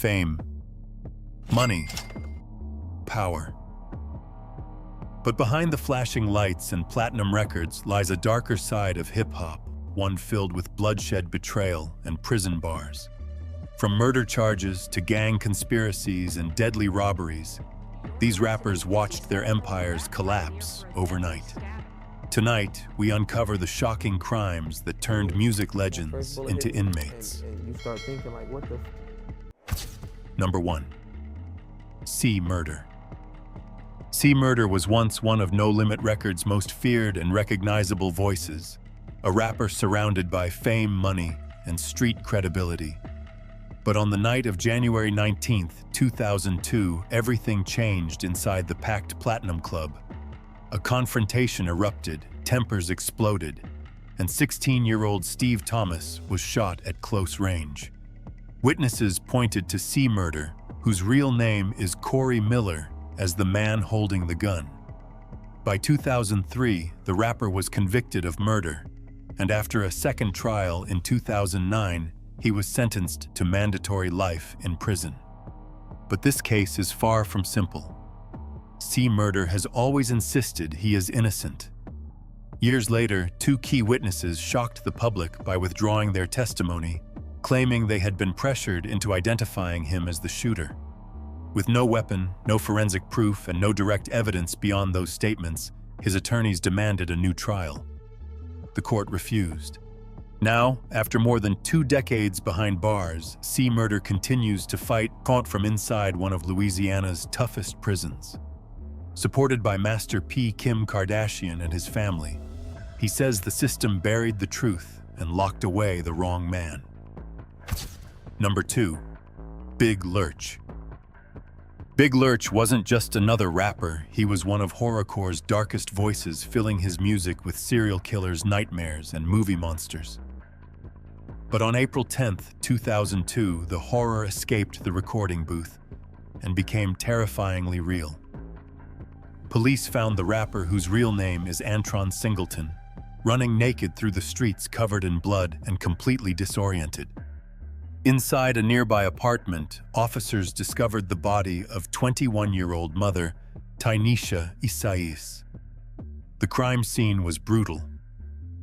fame, money, power. But behind the flashing lights and platinum records lies a darker side of hip-hop, one filled with bloodshed, betrayal, and prison bars. From murder charges to gang conspiracies and deadly robberies, these rappers watched their empires collapse overnight. Tonight, we uncover the shocking crimes that turned music legends into inmates. And you start thinking like, what the? Number 1. C Murder. C Murder was once one of No Limit Records' most feared and recognizable voices, a rapper surrounded by fame, money, and street credibility. But on the night of January 19, 2002, everything changed inside the packed Platinum Club. A confrontation erupted, tempers exploded, and 16-year-old Steve Thomas was shot at close range. Witnesses pointed to C Murder, whose real name is Corey Miller, as the man holding the gun. By 2003, the rapper was convicted of murder, and after a second trial in 2009, he was sentenced to mandatory life in prison. But this case is far from simple. C Murder has always insisted he is innocent. Years later, 2 key witnesses shocked the public by withdrawing their testimony, claiming they had been pressured into identifying him as the shooter. With no weapon, no forensic proof, and no direct evidence beyond those statements, his attorneys demanded a new trial. The court refused. Now, after more than 2 decades behind bars, C Murder continues to fight, caught from inside one of Louisiana's toughest prisons. Supported by Master P. Kim Kardashian and his family, he says the system buried the truth and locked away the wrong man. Number 2. Big Lurch. Big Lurch wasn't just another rapper, he was one of horrorcore's darkest voices, filling his music with serial killers, nightmares, and movie monsters. But on April 10, 2002, the horror escaped the recording booth and became terrifyingly real. Police found the rapper, whose real name is Antron Singleton, running naked through the streets covered in blood and completely disoriented. Inside a nearby apartment, officers discovered the body of 21-year-old mother, Tynesha Isais. The crime scene was brutal.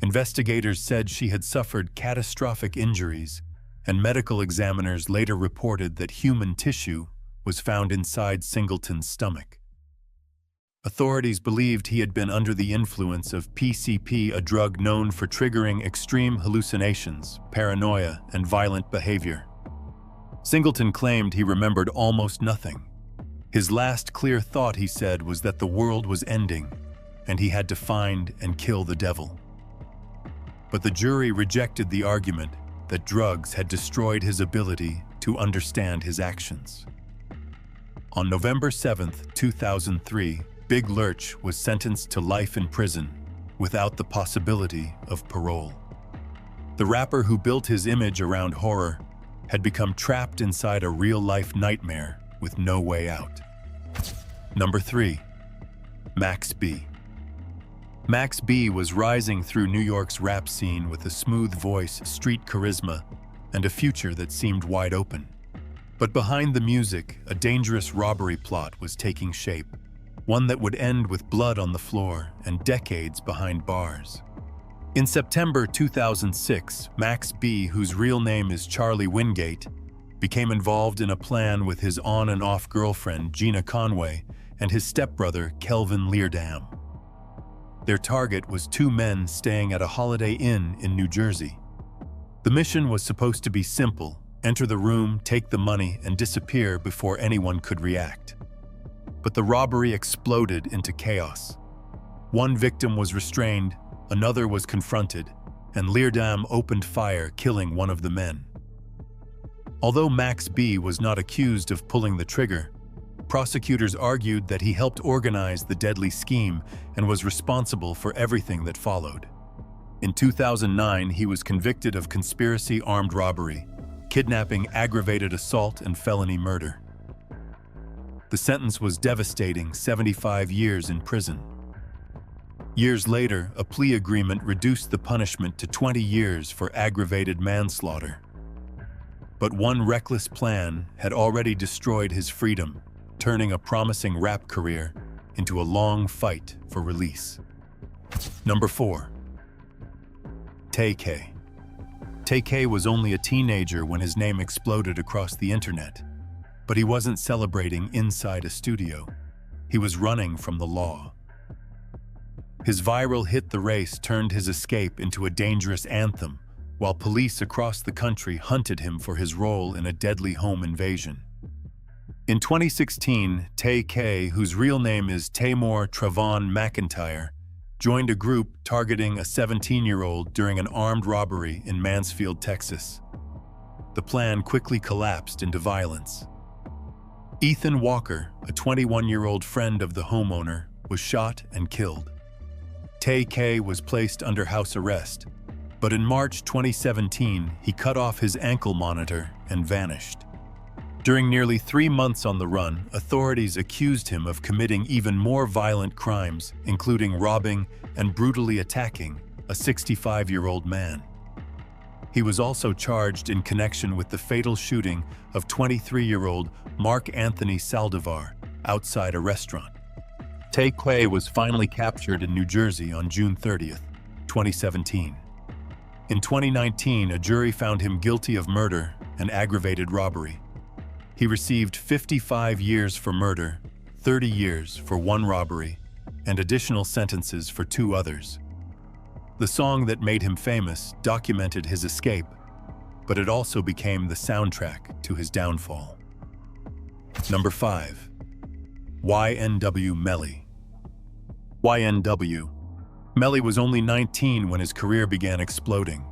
Investigators said she had suffered catastrophic injuries, and medical examiners later reported that human tissue was found inside Singleton's stomach. Authorities believed he had been under the influence of PCP, a drug known for triggering extreme hallucinations, paranoia, and violent behavior. Singleton claimed he remembered almost nothing. His last clear thought, he said, was that the world was ending, and he had to find and kill the devil. But the jury rejected the argument that drugs had destroyed his ability to understand his actions. On November 7, 2003, Big Lurch was sentenced to life in prison without the possibility of parole. The rapper, who built his image around horror, had become trapped inside a real-life nightmare with no way out. Number 3. Max B. Max B was rising through New York's rap scene with a smooth voice, street charisma, and a future that seemed wide open. But behind the music, a dangerous robbery plot was taking shape, one that would end with blood on the floor and decades behind bars. In September 2006, Max B, whose real name is Charlie Wingate, became involved in a plan with his on and off girlfriend Gina Conway and his stepbrother Kelvin Leardam. Their target was 2 men staying at a Holiday Inn in New Jersey. The mission was supposed to be simple: enter the room, take the money, and disappear before anyone could react. But the robbery exploded into chaos. One victim was restrained, another was confronted, and Leardam opened fire, killing one of the men. Although Max B was not accused of pulling the trigger, prosecutors argued that he helped organize the deadly scheme and was responsible for everything that followed. In 2009, he was convicted of conspiracy, armed robbery, kidnapping, aggravated assault, and felony murder. The sentence was devastating: 75 years in prison. Years later, a plea agreement reduced the punishment to 20 years for aggravated manslaughter. But one reckless plan had already destroyed his freedom, turning a promising rap career into a long fight for release. Number 4. Tay-K. Tay-K was only a teenager when his name exploded across the internet. But he wasn't celebrating inside a studio. He was running from the law. His viral hit "The Race" turned his escape into a dangerous anthem, while police across the country hunted him for his role in a deadly home invasion. In 2016, Tay-K, whose real name is Tamor Travon McIntyre, joined a group targeting a 17-year-old during an armed robbery in Mansfield, Texas. The plan quickly collapsed into violence. Ethan Walker, a 21-year-old friend of the homeowner, was shot and killed. Tay-K was placed under house arrest, but in March 2017, he cut off his ankle monitor and vanished. During nearly 3 months on the run, authorities accused him of committing even more violent crimes, including robbing and brutally attacking a 65-year-old man. He was also charged in connection with the fatal shooting of 23-year-old Mark Anthony Saldivar outside a restaurant. Tay-K was finally captured in New Jersey on June 30th, 2017. In 2019, a jury found him guilty of murder and aggravated robbery. He received 55 years for murder, 30 years for one robbery, and additional sentences for 2 others. The song that made him famous documented his escape, but it also became the soundtrack to his downfall. Number 5. YNW Melly. YNW. Melly was only 19 when his career began exploding.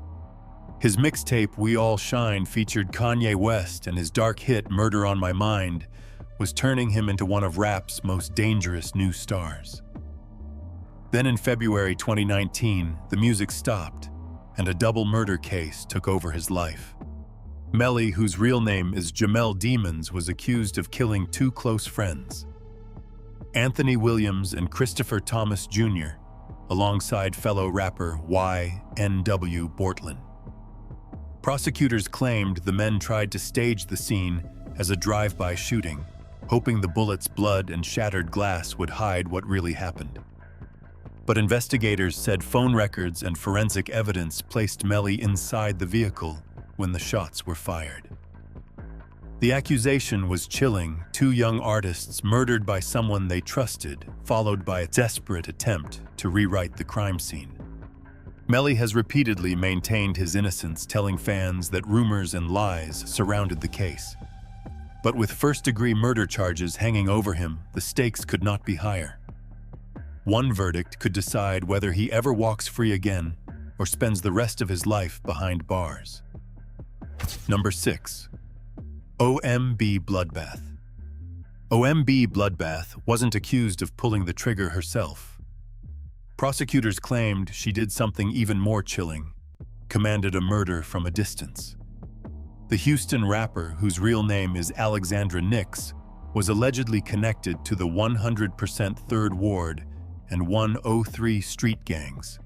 His mixtape We All Shine featured Kanye West, and his dark hit Murder on My Mind was turning him into one of rap's most dangerous new stars. Then in February 2019, the music stopped, and a double murder case took over his life. Melly, whose real name is Jamel Demons, was accused of killing 2 close friends, Anthony Williams and Christopher Thomas Jr., alongside fellow rapper YNW Bortlen. Prosecutors claimed the men tried to stage the scene as a drive-by shooting, hoping the bullets' blood and shattered glass would hide what really happened. But investigators said phone records and forensic evidence placed Melly inside the vehicle when the shots were fired. The accusation was chilling: 2 young artists murdered by someone they trusted, followed by a desperate attempt to rewrite the crime scene. Melly has repeatedly maintained his innocence, telling fans that rumors and lies surrounded the case. But with first-degree murder charges hanging over him, the stakes could not be higher. One verdict could decide whether he ever walks free again or spends the rest of his life behind bars. Number 6. OMB Bloodbath. OMB Bloodbath wasn't accused of pulling the trigger herself. Prosecutors claimed she did something even more chilling: commanded a murder from a distance. The Houston rapper, whose real name is Alexandra Nix, was allegedly connected to the 100% Third Ward and 103 street gangs.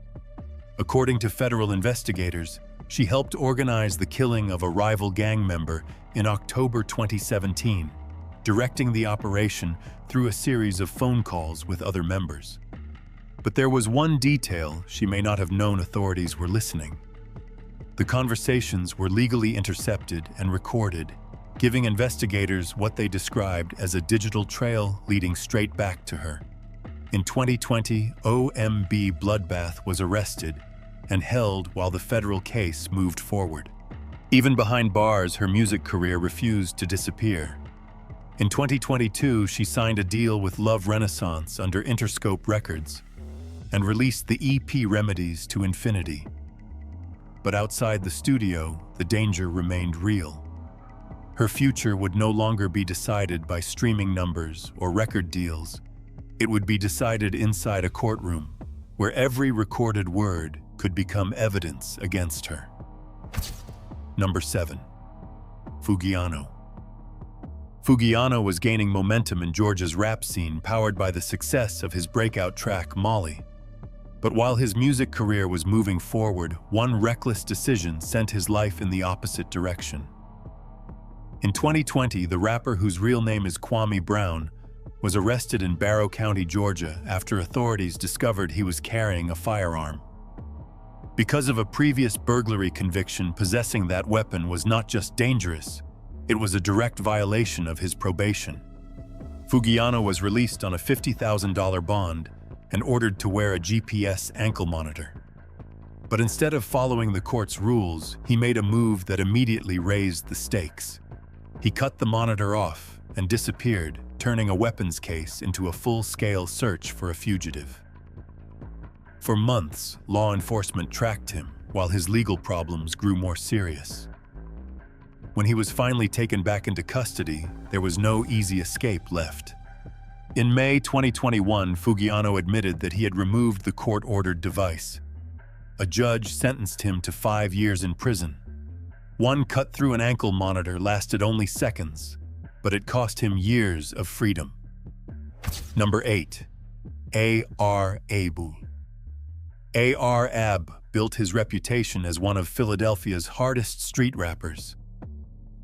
According to federal investigators, she helped organize the killing of a rival gang member in October 2017, directing the operation through a series of phone calls with other members. But there was one detail she may not have known authorities were listening. The conversations were legally intercepted and recorded, giving investigators what they described as a digital trail leading straight back to her. In 2020, OMB Bloodbath was arrested and held while the federal case moved forward. Even behind bars, her music career refused to disappear. In 2022, she signed a deal with Love Renaissance under Interscope Records and released the EP Remedies to Infinity. But outside the studio, the danger remained real. Her future would no longer be decided by streaming numbers or record deals. It would be decided inside a courtroom, where every recorded word could become evidence against her. Number 7. Fugiano. Fugiano was gaining momentum in Georgia's rap scene, powered by the success of his breakout track, Molly. But while his music career was moving forward, one reckless decision sent his life in the opposite direction. In 2020, the rapper, whose real name is Kwame Brown, was arrested in Barrow County, Georgia, after authorities discovered he was carrying a firearm. Because of a previous burglary conviction, possessing that weapon was not just dangerous, it was a direct violation of his probation. Fugiano was released on a $50,000 bond and ordered to wear a GPS ankle monitor. But instead of following the court's rules, he made a move that immediately raised the stakes. He cut the monitor off and disappeared, turning a weapons case into a full-scale search for a fugitive. For months, law enforcement tracked him while his legal problems grew more serious. When he was finally taken back into custody, there was no easy escape left. In May 2021, Fugiano admitted that he had removed the court-ordered device. A judge sentenced him to 5 years in prison. One cut through an ankle monitor lasted only seconds, but it cost him years of freedom. Number 8. A.R. Abu. A.R. Ab built his reputation as one of Philadelphia's hardest street rappers.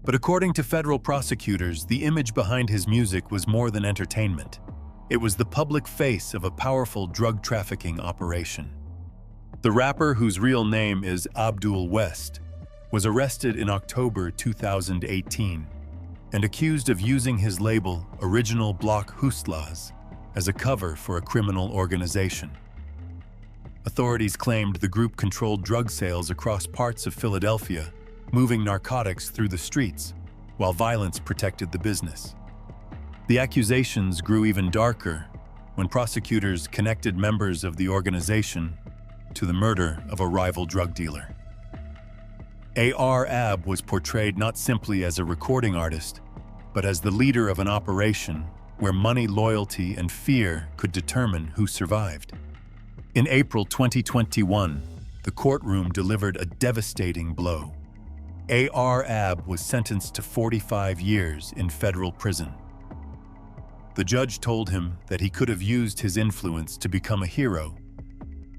But according to federal prosecutors, the image behind his music was more than entertainment. It was the public face of a powerful drug trafficking operation. The rapper, whose real name is Abdul West, was arrested in October 2018 and accused of using his label Original Block Hustlas as a cover for a criminal organization. Authorities claimed the group controlled drug sales across parts of Philadelphia, moving narcotics through the streets, while violence protected the business. The accusations grew even darker when prosecutors connected members of the organization to the murder of a rival drug dealer. A.R. Ab was portrayed not simply as a recording artist, but as the leader of an operation where money, loyalty, and fear could determine who survived. In April 2021, the courtroom delivered a devastating blow. A.R. Ab was sentenced to 45 years in federal prison. The judge told him that he could have used his influence to become a hero,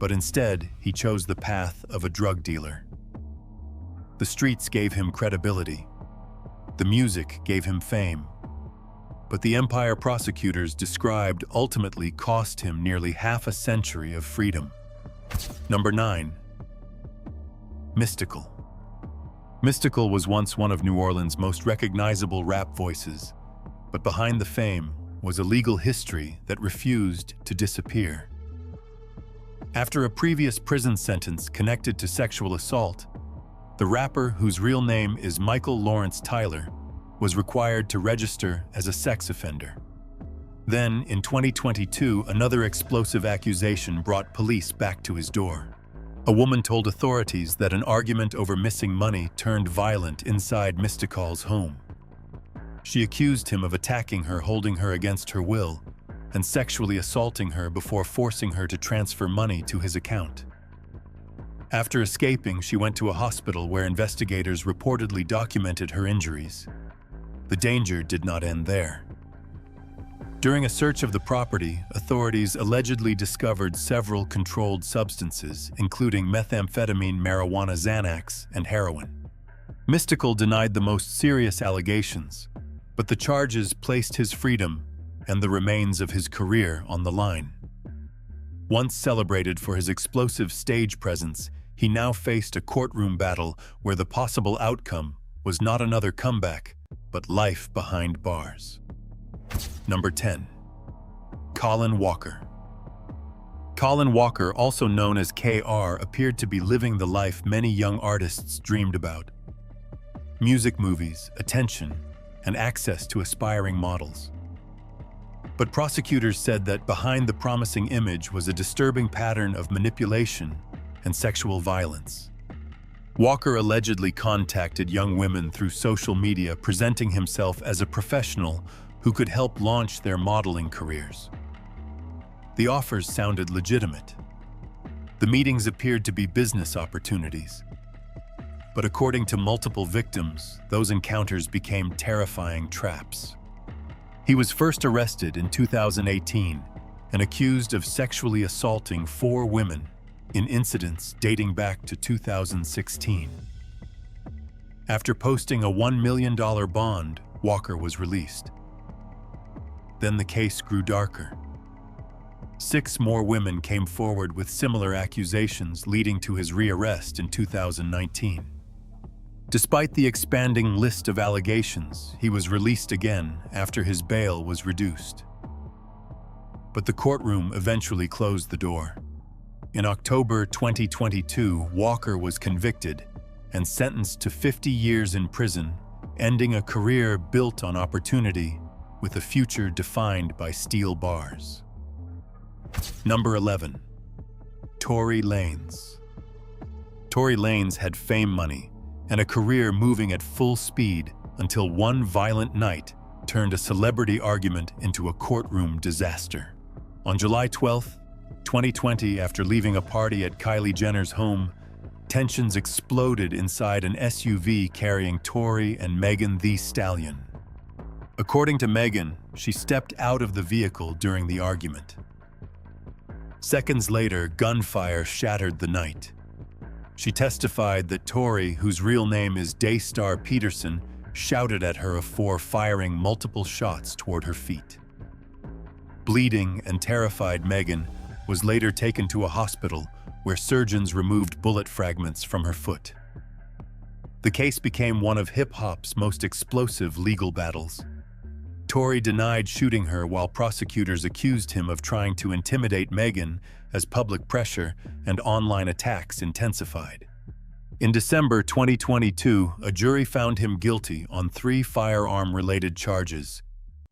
but instead he chose the path of a drug dealer. The streets gave him credibility. The music gave him fame. But the Empire prosecutors described ultimately cost him nearly half a century of freedom. Number 9. Mystical. Mystical was once one of New Orleans' most recognizable rap voices, but behind the fame was a legal history that refused to disappear. After a previous prison sentence connected to sexual assault, the rapper, whose real name is Michael Lawrence Tyler, was required to register as a sex offender. Then, in 2022, another explosive accusation brought police back to his door. A woman told authorities that an argument over missing money turned violent inside Mystical's home. She accused him of attacking her, holding her against her will, and sexually assaulting her before forcing her to transfer money to his account. After escaping, she went to a hospital where investigators reportedly documented her injuries. The danger did not end there. During a search of the property, authorities allegedly discovered several controlled substances, including methamphetamine, marijuana, Xanax, and heroin. Mystical denied the most serious allegations, but the charges placed his freedom and the remains of his career on the line. Once celebrated for his explosive stage presence, he now faced a courtroom battle where the possible outcome was not another comeback, but life behind bars. Number 10. Colin Walker. Colin Walker, also known as KR, appeared to be living the life many young artists dreamed about. Music, movies, attention, and access to aspiring models. But prosecutors said that behind the promising image was a disturbing pattern of manipulation and sexual violence. Walker allegedly contacted young women through social media, presenting himself as a professional who could help launch their modeling careers. The offers sounded legitimate. The meetings appeared to be business opportunities. But according to multiple victims, those encounters became terrifying traps. He was first arrested in 2018 and accused of sexually assaulting 4 women in incidents dating back to 2016. After posting a $1 million bond, Walker was released. Then the case grew darker. 6 more women came forward with similar accusations, leading to his rearrest in 2019. Despite the expanding list of allegations, he was released again after his bail was reduced. But the courtroom eventually closed the door. In October 2022, Walker was convicted and sentenced to 50 years in prison, ending a career built on opportunity with a future defined by steel bars. Number 11. Tory Lanez. Tory Lanez had fame money and a career moving at full speed until one violent night turned a celebrity argument into a courtroom disaster. On July 12, 2020, after leaving a party at Kylie Jenner's home, tensions exploded inside an SUV carrying Tory and Megan Thee Stallion. According to Megan, she stepped out of the vehicle during the argument. Seconds later, gunfire shattered the night. She testified that Tory, whose real name is Daystar Peterson, shouted at her before firing multiple shots toward her feet. Bleeding and terrified Megan was later taken to a hospital where surgeons removed bullet fragments from her foot. The case became one of hip-hop's most explosive legal battles. Tory denied shooting her while prosecutors accused him of trying to intimidate Megan as public pressure and online attacks intensified. In December 2022, a jury found him guilty on 3 firearm-related charges.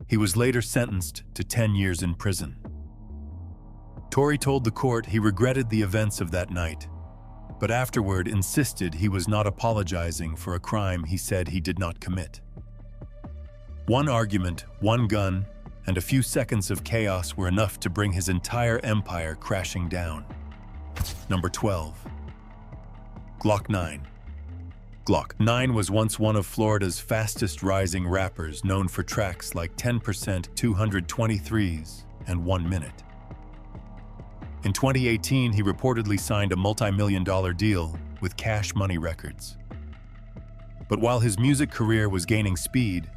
He was later sentenced to 10 years in prison. Tory told the court he regretted the events of that night, but afterward insisted he was not apologizing for a crime he said he did not commit. One argument, one gun, and a few seconds of chaos were enough to bring his entire empire crashing down. Number 12. Glock 9. Glock 9 was once one of Florida's fastest-rising rappers, known for tracks like 10%, 223s, and 1 Minute. In 2018, he reportedly signed a multi-million-dollar deal with Cash Money Records. But while his music career was gaining speed,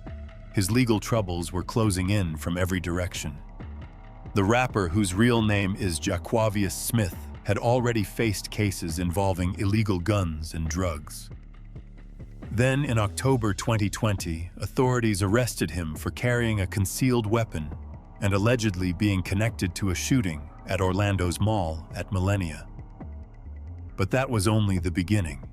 his legal troubles were closing in from every direction. The rapper, whose real name is Jaquavius Smith, had already faced cases involving illegal guns and drugs. Then, in October 2020, authorities arrested him for carrying a concealed weapon and allegedly being connected to a shooting at Orlando's mall at Millennia. But that was only the beginning.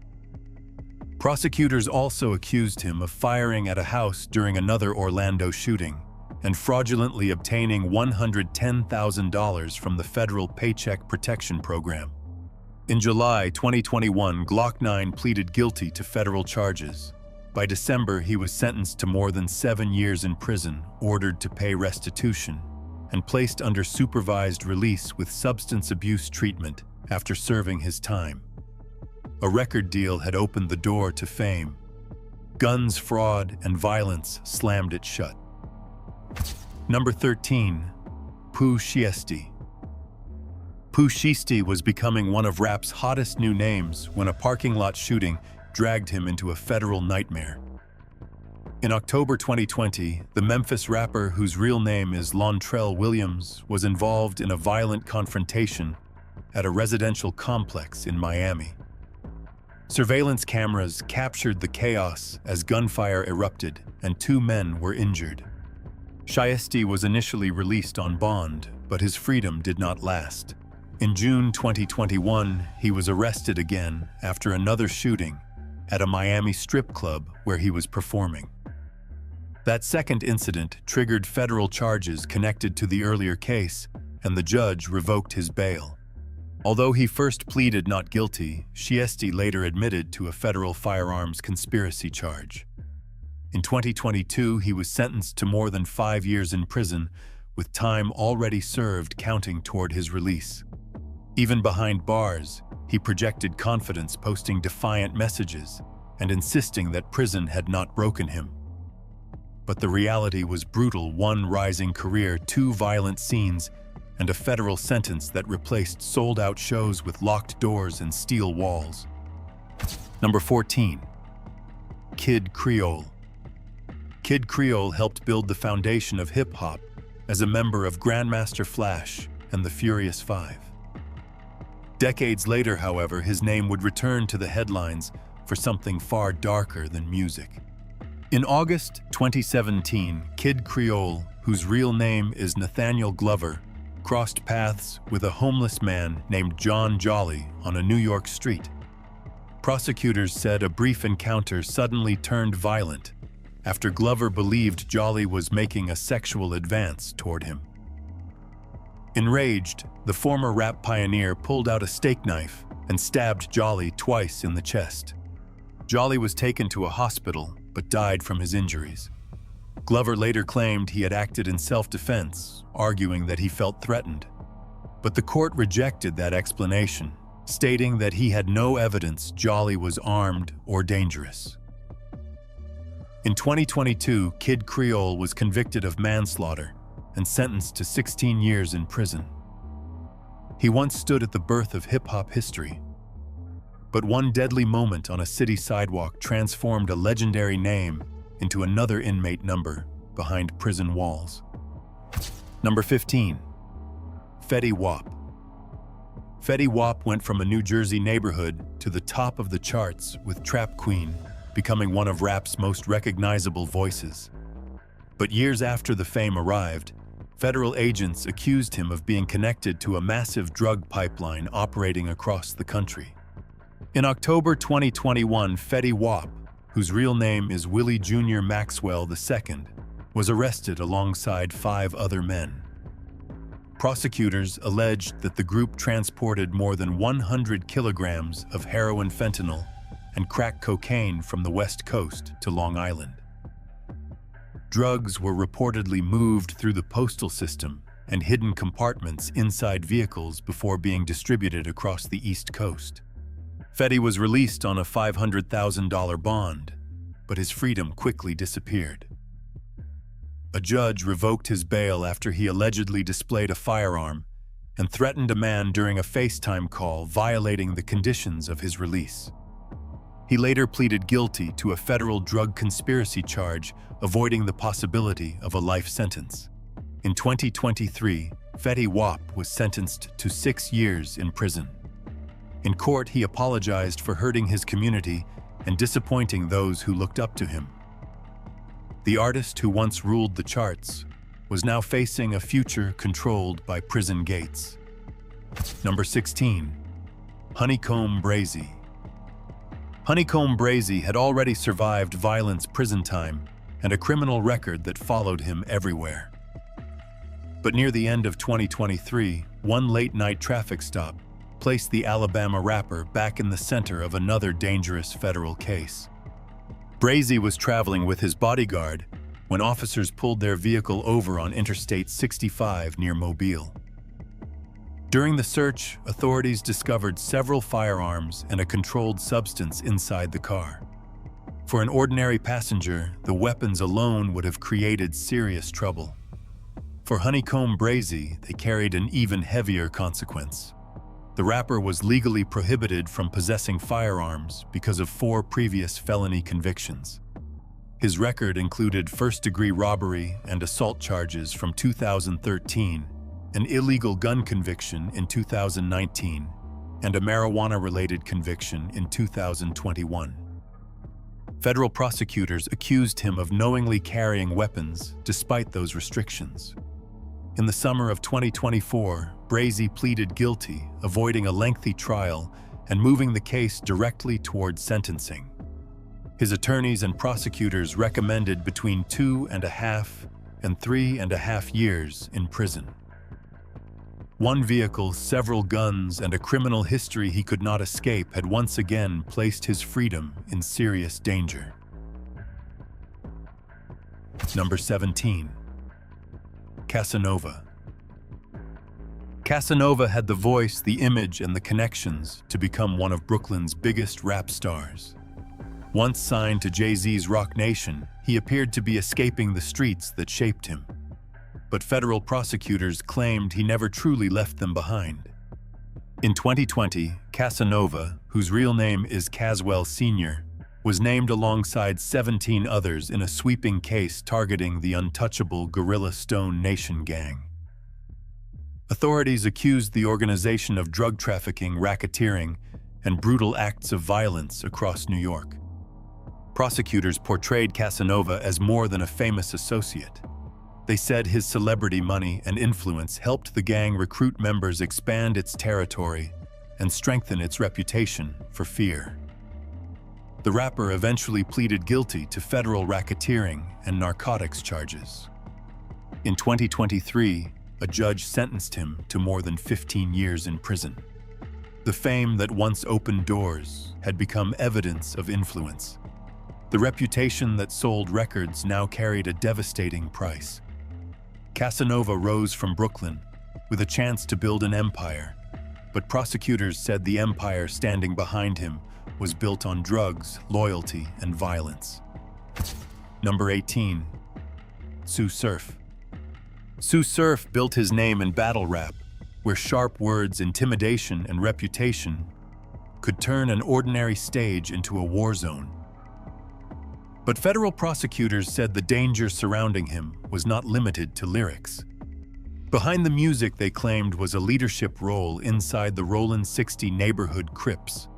Prosecutors also accused him of firing at a house during another Orlando shooting and fraudulently obtaining $110,000 from the federal Paycheck Protection Program. In July 2021, Glock 9 pleaded guilty to federal charges. By December, he was sentenced to more than 7 years in prison, ordered to pay restitution, and placed under supervised release with substance abuse treatment after serving his time. A record deal had opened the door to fame. Guns, fraud, and violence slammed it shut. Number 13. Pooh Shiesty. Pooh Shiesty was becoming one of rap's hottest new names when a parking lot shooting dragged him into a federal nightmare. In October 2020, the Memphis rapper, whose real name is Lontrell Williams, was involved in a violent confrontation at a residential complex in Miami. Surveillance cameras captured the chaos as gunfire erupted and 2 men were injured. Shiesty was initially released on bond, but his freedom did not last. In June 2021, he was arrested again after another shooting at a Miami strip club where he was performing. That second incident triggered federal charges connected to the earlier case, and the judge revoked his bail. Although he first pleaded not guilty, Shiesty later admitted to a federal firearms conspiracy charge. In 2022, he was sentenced to more than 5 years in prison, with time already served counting toward his release. Even behind bars, he projected confidence, posting defiant messages and insisting that prison had not broken him. But the reality was brutal: 1 rising career, 2 violent scenes, and a federal sentence that replaced sold-out shows with locked doors and steel walls. Number 14. Kid Creole. Kid Creole helped build the foundation of hip-hop as a member of Grandmaster Flash and the Furious Five. Decades later, however, his name would return to the headlines for something far darker than music. In August 2017, Kid Creole, whose real name is Nathaniel Glover, crossed paths with a homeless man named John Jolly on a New York street. Prosecutors said a brief encounter suddenly turned violent after Glover believed Jolly was making a sexual advance toward him. Enraged, the former rap pioneer pulled out a steak knife and stabbed Jolly twice in the chest. Jolly was taken to a hospital but died from his injuries. Glover later claimed he had acted in self-defense, arguing that he felt threatened. But the court rejected that explanation, stating that he had no evidence Jolly was armed or dangerous. In 2022, Kid Creole was convicted of manslaughter and sentenced to 16 years in prison. He once stood at the birth of hip-hop history, but one deadly moment on a city sidewalk transformed a legendary name into another inmate number behind prison walls. Number 15. Fetty Wap. Fetty Wap went from a New Jersey neighborhood to the top of the charts with Trap Queen, becoming one of rap's most recognizable voices. But years after the fame arrived, federal agents accused him of being connected to a massive drug pipeline operating across the country. In October 2021, Fetty Wap, whose real name is Willie Jr. Maxwell II, was arrested alongside 5 other men. Prosecutors alleged that the group transported more than 100 kilograms of heroin fentanyl and crack cocaine from the West Coast to Long Island. Drugs were reportedly moved through the postal system and hidden compartments inside vehicles before being distributed across the East Coast. Fetty was released on a $500,000 bond, but his freedom quickly disappeared. A judge revoked his bail after he allegedly displayed a firearm and threatened a man during a FaceTime call, violating the conditions of his release. He later pleaded guilty to a federal drug conspiracy charge, avoiding the possibility of a life sentence. In 2023, Fetty Wap was sentenced to 6 years in prison. In court, he apologized for hurting his community and disappointing those who looked up to him. The artist who once ruled the charts was now facing a future controlled by prison gates. Number 16. Honeycomb Brazy. Honeycomb Brazy had already survived violence, prison time, and a criminal record that followed him everywhere. But near the end of 2023, one late-night traffic stop placed the Alabama rapper back in the center of another dangerous federal case. Brazy was traveling with his bodyguard when officers pulled their vehicle over on Interstate 65 near Mobile. During the search, authorities discovered several firearms and a controlled substance inside the car. For an ordinary passenger, the weapons alone would have created serious trouble. For Honeycomb Brazy, they carried an even heavier consequence. The rapper was legally prohibited from possessing firearms because of 4 previous felony convictions. His record included first-degree robbery and assault charges from 2013, an illegal gun conviction in 2019, and a marijuana-related conviction in 2021. Federal prosecutors accused him of knowingly carrying weapons despite those restrictions. In the summer of 2024, Brazy pleaded guilty, avoiding a lengthy trial and moving the case directly toward sentencing. His attorneys and prosecutors recommended between 2.5 and 3.5 years in prison. One vehicle, several guns, and a criminal history he could not escape had once again placed his freedom in serious danger. Number 17. Casanova. Casanova had the voice, the image, and the connections to become one of Brooklyn's biggest rap stars. Once signed to Jay-Z's Roc Nation, he appeared to be escaping the streets that shaped him. But federal prosecutors claimed he never truly left them behind. In 2020, Casanova, whose real name is Caswell Sr., was named alongside 17 others in a sweeping case targeting the untouchable Gorilla Stone Nation gang. Authorities accused the organization of drug trafficking, racketeering, and brutal acts of violence across New York. Prosecutors portrayed Casanova as more than a famous associate. They said his celebrity money and influence helped the gang recruit members, expand its territory, and strengthen its reputation for fear. The rapper eventually pleaded guilty to federal racketeering and narcotics charges. In 2023, a judge sentenced him to more than 15 years in prison. The fame that once opened doors had become evidence of influence. The reputation that sold records now carried a devastating price. Casanova rose from Brooklyn with a chance to build an empire, but prosecutors said the empire standing behind him was built on drugs, loyalty, and violence. Number 18. Sue Surf. Sue Surf built his name in battle rap, where sharp words, intimidation, and reputation could turn an ordinary stage into a war zone. But federal prosecutors said the danger surrounding him was not limited to lyrics. Behind the music, they claimed, was a leadership role inside the Rollin 60 neighborhood Crips.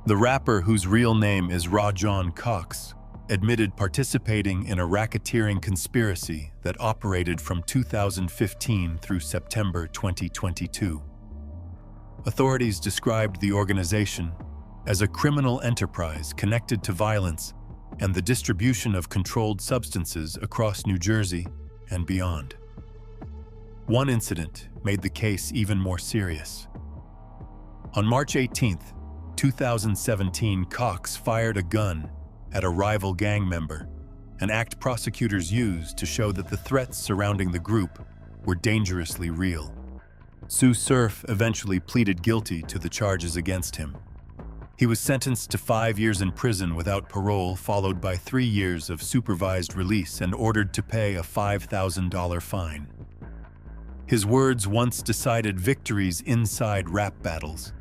The rapper, whose real name is John Cox, admitted participating in a racketeering conspiracy that operated from 2015 through September 2022. Authorities described the organization as a criminal enterprise connected to violence and the distribution of controlled substances across New Jersey and beyond. One incident made the case even more serious. On March 18, 2017, Cox fired a gun at a rival gang member, an act prosecutors used to show that the threats surrounding the group were dangerously real. Sue Surf eventually pleaded guilty to the charges against him. He was sentenced to 5 years in prison without parole, followed by 3 years of supervised release, and ordered to pay a $5,000 fine. His words once decided victories inside rap battles.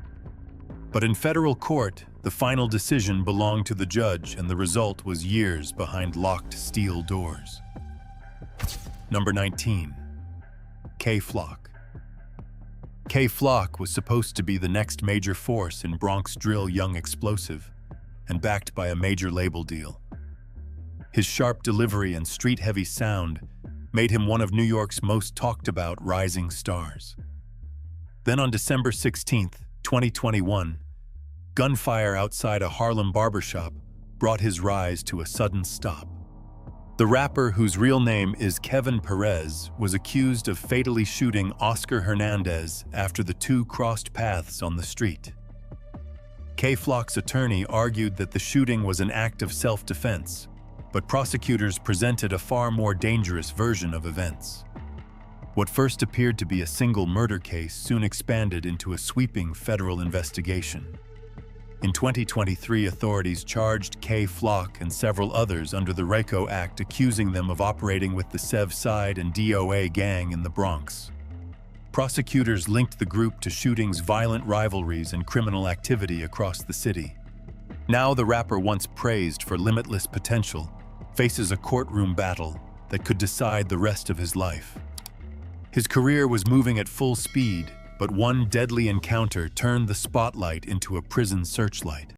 But in federal court, the final decision belonged to the judge, and the result was years behind locked steel doors. Number 19. K-Flock. K-Flock was supposed to be the next major force in Bronx drill, young, explosive, and backed by a major label deal. His sharp delivery and street-heavy sound made him one of New York's most talked-about rising stars. Then on December 16, 2021, gunfire outside a Harlem barbershop brought his rise to a sudden stop. The rapper, whose real name is Kevin Perez, was accused of fatally shooting Oscar Hernandez after the two crossed paths on the street. K-Flock's attorney argued that the shooting was an act of self-defense, but prosecutors presented a far more dangerous version of events. What first appeared to be a single murder case soon expanded into a sweeping federal investigation. In 2023, authorities charged K-Flock and several others under the RICO Act, accusing them of operating with the Sev Side and DOA gang in the Bronx. Prosecutors linked the group to shootings, violent rivalries, and criminal activity across the city. Now the rapper, once praised for limitless potential, faces a courtroom battle that could decide the rest of his life. His career was moving at full speed, but one deadly encounter turned the spotlight into a prison searchlight.